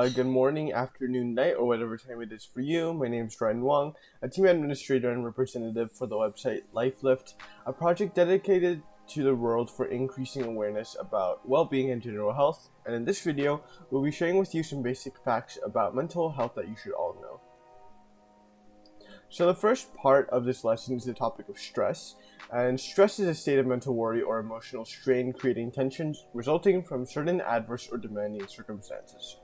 Good morning, afternoon, night, or whatever time it is for you. My name is Ryan Wong, a team administrator and representative for the website LifeLift, a project dedicated to the world for increasing awareness about well-being and general health. And in this video, we'll be sharing with you some basic facts about mental health that you should all know. So the first part of this lesson is the topic of stress. And stress is a state of mental worry or emotional strain creating tensions resulting from certain adverse or demanding circumstances.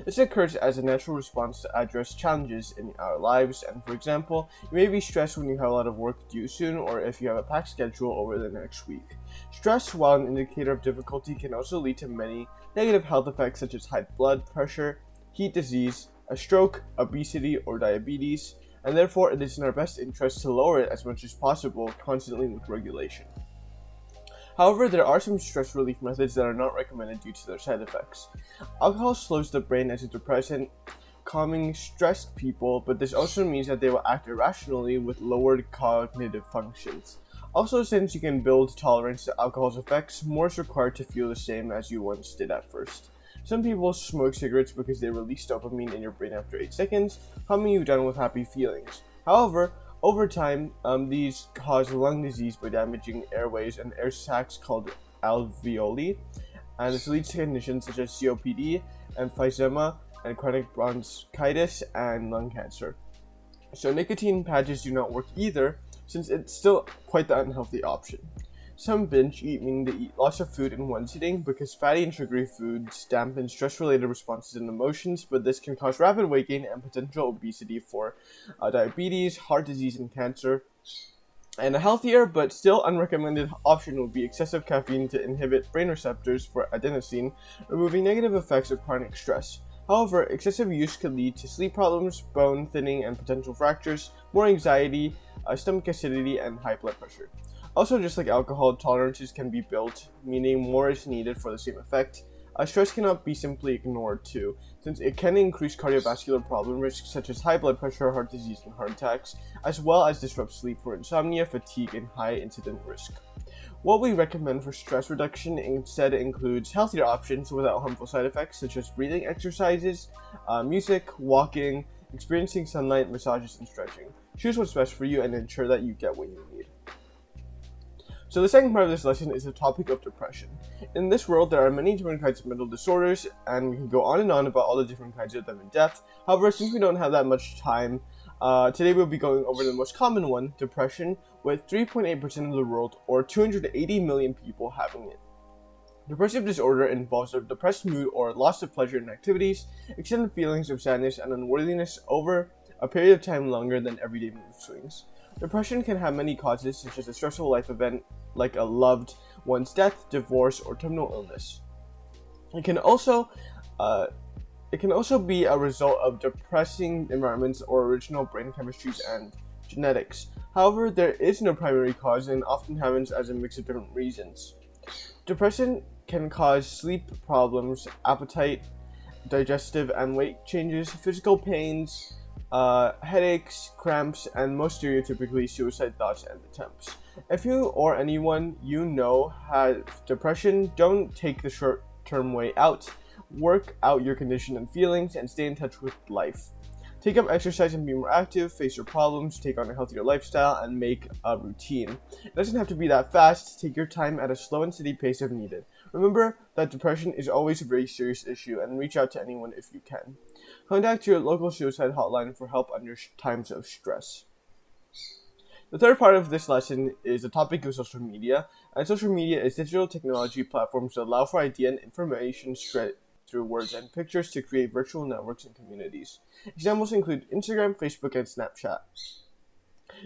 This occurs as a natural response to address challenges in our lives, and for example, you may be stressed when you have a lot of work due soon or if you have a packed schedule over the next week. Stress, while an indicator of difficulty, can also lead to many negative health effects such as high blood pressure, heat disease, a stroke, obesity, or diabetes, and therefore it is in our best interest to lower it as much as possible, constantly with regulation. However, there are some stress relief methods that are not recommended due to their side effects. Alcohol slows the brain as a depressant, calming stressed people, but this also means that they will act irrationally with lowered cognitive functions. Also, since you can build tolerance to alcohol's effects, more is required to feel the same as you once did at first. Some people smoke cigarettes because they release dopamine in your brain after 8 seconds, calming you down with happy feelings. However, over time, these cause lung disease by damaging airways and air sacs called alveoli, and this leads to conditions such as COPD, emphysema, and chronic bronchitis and lung cancer. So nicotine patches do not work either, since it's still quite the unhealthy option. Some binge eat, meaning they eat lots of food in one sitting, because fatty and sugary foods dampen stress-related responses and emotions, but this can cause rapid weight gain and potential obesity for diabetes, heart disease, and cancer. And a healthier but still unrecommended option would be excessive caffeine to inhibit brain receptors for adenosine, removing negative effects of chronic stress. However, excessive use could lead to sleep problems, bone thinning, and potential fractures, more anxiety, stomach acidity, and high blood pressure. Also, just like alcohol, tolerances can be built, meaning more is needed for the same effect. Stress cannot be simply ignored too, since it can increase cardiovascular problem risks such as high blood pressure, heart disease, and heart attacks, as well as disrupt sleep for insomnia, fatigue, and high incident risk. What we recommend for stress reduction instead includes healthier options without harmful side effects such as breathing exercises, music, walking, experiencing sunlight, massages, and stretching. Choose what's best for you and ensure that you get what you need. So the second part of this lesson is the topic of depression. In this world, there are many different kinds of mental disorders, and we can go on and on about all the different kinds of them in depth. However, since we don't have that much time, today we'll be going over the most common one, depression, with 3.8% of the world, or 280 million people having it. Depressive disorder involves a depressed mood or loss of pleasure in activities, extended feelings of sadness and unworthiness over a period of time longer than everyday mood swings. Depression can have many causes, such as a stressful life event like a loved one's death, divorce, or terminal illness. It can also be a result of depressing environments or original brain chemistries and genetics. However, there is no primary cause and often happens as a mix of different reasons. Depression can cause sleep problems, appetite, digestive and weight changes, physical pains, headaches, cramps, and most stereotypically suicide thoughts and attempts. If you or anyone you know has depression, don't take the short-term way out. Work out your condition and feelings and stay in touch with life. Take up exercise and be more active, face your problems, take on a healthier lifestyle, and make a routine. It doesn't have to be that fast. Take your time at a slow and steady pace if needed. Remember that depression is always a very serious issue, and reach out to anyone if you can. Contact your local suicide hotline for help under times of stress. The third part of this lesson is the topic of social media, and social media is digital technology platforms that allow for idea and information spread through words and pictures to create virtual networks and communities. Examples include Instagram, Facebook, and Snapchat.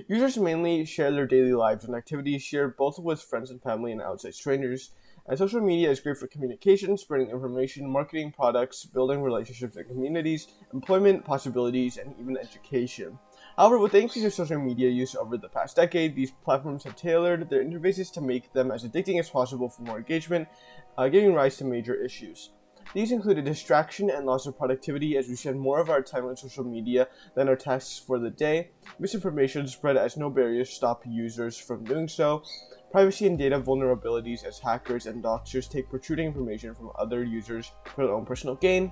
Users mainly share their daily lives and activities shared both with friends and family and outside strangers. And social media is great for communication, spreading information, marketing products, building relationships and communities, employment possibilities, and even education. However, with the increase of social media use over the past decade, these platforms have tailored their interfaces to make them as addicting as possible for more engagement, giving rise to major issues. These include a distraction and loss of productivity as we spend more of our time on social media than our tasks for the day. Misinformation spread as no barriers stop users from doing so. Privacy and data vulnerabilities as hackers and doxers take protruding information from other users for their own personal gain.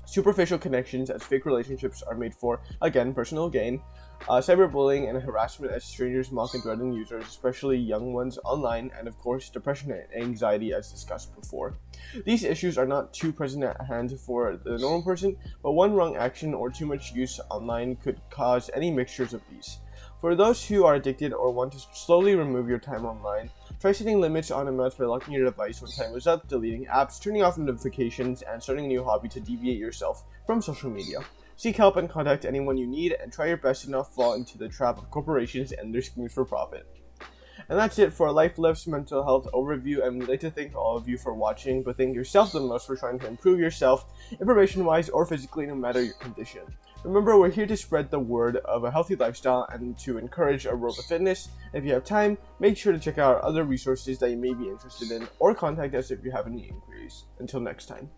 superficial connections as fake relationships are made for, again, personal gain, cyberbullying and harassment as strangers mock and threaten users, especially young ones online, and of course, depression and anxiety as discussed before. These issues are not too present at hand for the normal person, but one wrong action or too much use online could cause any mixtures of these. For those who are addicted or want to slowly remove your time online, try setting limits on amounts by locking your device when time is up, deleting apps, turning off notifications, and starting a new hobby to deviate yourself from social media. Seek help and contact anyone you need, and try your best to not fall into the trap of corporations and their schemes for profit. And that's it for Life Lift's mental health overview, and we'd like to thank all of you for watching, but thank yourself the most for trying to improve yourself, information-wise or physically, no matter your condition. Remember, we're here to spread the word of a healthy lifestyle and to encourage a world of fitness. If you have time, make sure to check out our other resources that you may be interested in, or contact us if you have any inquiries. Until next time.